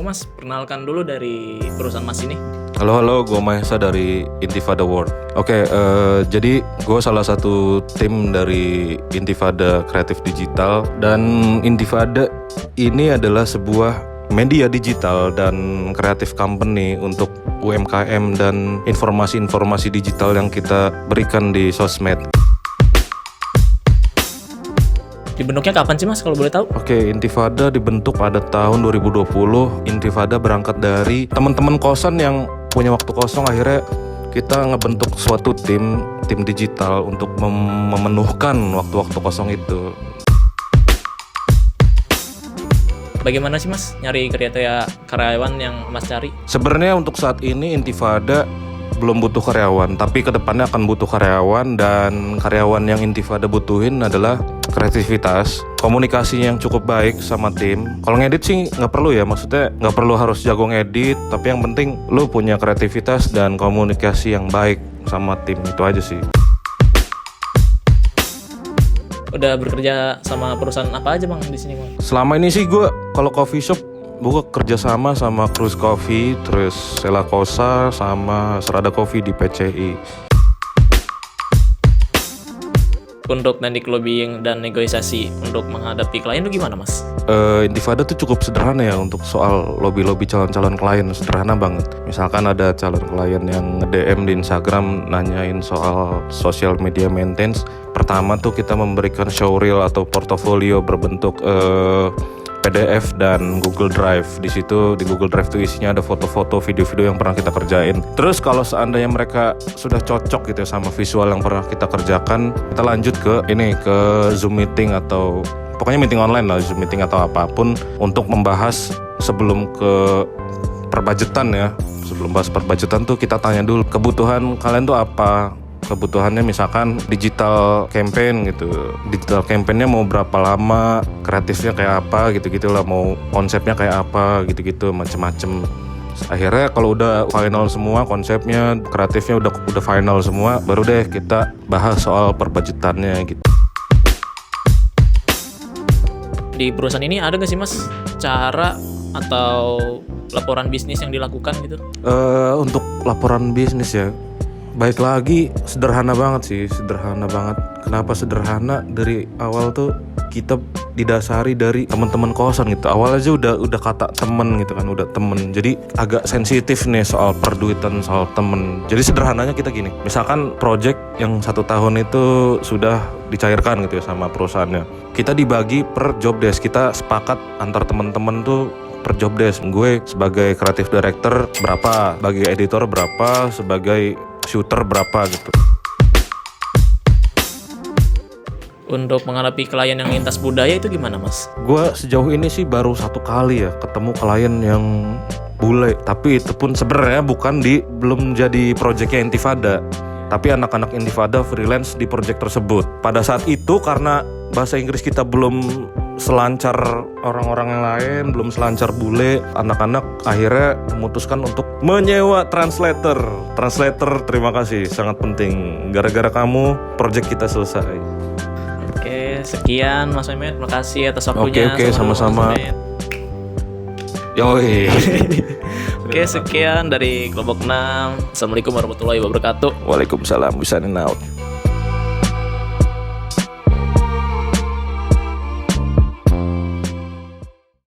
Mas, perkenalkan dulu dari perusahaan Mas ini. Halo, gue Mahesa dari Intifada World. Oke, jadi gue salah satu tim dari Intifada Kreatif Digital. Dan Intifada ini adalah sebuah media digital dan kreatif company untuk UMKM dan informasi-informasi digital yang kita berikan di sosmed. Dibentuknya kapan sih Mas, kalau boleh tahu? Oke, Intifada dibentuk pada tahun 2020. Intifada berangkat dari teman-teman kosan yang punya waktu kosong. Akhirnya kita ngebentuk suatu tim digital untuk memenuhkan waktu-waktu kosong itu. Bagaimana sih Mas nyari kriteria karyawan yang Mas cari? Sebenarnya untuk saat ini Intifada belum butuh karyawan, tapi kedepannya akan butuh karyawan. Dan karyawan yang Intifada butuhin adalah kreativitas, komunikasi yang cukup baik sama tim. Kalau ngedit sih nggak perlu ya, maksudnya nggak perlu harus jago ngedit, tapi yang penting lu punya kreativitas dan komunikasi yang baik sama tim, itu aja sih. Udah bekerja sama perusahaan apa aja Bang di sini Bang? Selama ini sih gue kalau coffee shop gue kerjasama sama Cruise Coffee, terus Sela Kosa, sama Serada Coffee di PCI. Untuk teknik lobbying dan negosiasi untuk menghadapi klien itu gimana Mas? Intifada tuh cukup sederhana ya untuk soal lobby calon-calon klien, sederhana banget. Misalkan ada calon klien yang nge-DM di Instagram nanyain soal social media maintenance. Pertama tuh kita memberikan showreel atau portofolio berbentuk PDF dan Google Drive. Di situ di Google Drive tuh isinya ada foto-foto, video-video yang pernah kita kerjain. Terus kalau seandainya mereka sudah cocok gitu ya sama visual yang pernah kita kerjakan, kita lanjut ke Zoom meeting atau pokoknya meeting online lah, Zoom meeting atau apapun untuk membahas sebelum ke perbudgetan ya. Sebelum bahas perbudgetan tuh kita tanya dulu kebutuhan kalian tuh apa. Kebutuhannya misalkan digital campaign gitu. Digital campaignnya mau berapa lama, kreatifnya kayak apa gitu-gitu lah, mau konsepnya kayak apa gitu-gitu, macem-macem. Akhirnya kalau udah final semua konsepnya, kreatifnya udah final semua, baru deh kita bahas soal perbudgetannya gitu. Di perusahaan ini ada gak sih Mas cara atau laporan bisnis yang dilakukan gitu? Untuk laporan bisnis ya, baik lagi sederhana banget. Kenapa sederhana? Dari awal tuh kita didasari dari teman-teman kosan gitu. Awal aja udah kata temen gitu kan, udah temen. Jadi agak sensitif nih soal perduitan, soal temen. Jadi sederhananya kita gini, misalkan project yang 1 tahun itu sudah dicairkan gitu ya sama perusahaannya. Kita dibagi per job desk, kita sepakat antar teman-teman tuh per job desk. Gue sebagai creative director berapa, sebagai editor berapa, sebagai shooter berapa gitu. Untuk menghadapi klien yang lintas budaya itu gimana Mas? Gue sejauh ini sih baru 1 kali ya ketemu klien yang bule, tapi itu pun sebenarnya belum jadi proyeknya Intifada, tapi anak-anak Intifada freelance di proyek tersebut. Pada saat itu karena bahasa Inggris kita belum selancar orang-orang yang lain, belum selancar bule, anak-anak akhirnya memutuskan untuk menyewa translator. Terima kasih, sangat penting. Gara-gara kamu proyek kita selesai. Oke, sekian Mas Mehmet, makasih atas waktunya. Oke, sama-sama. Yoi. Oke, sekian dari Kelompok 6. Assalamualaikum warahmatullahi wabarakatuh. Waalaikumsalam, bisa out.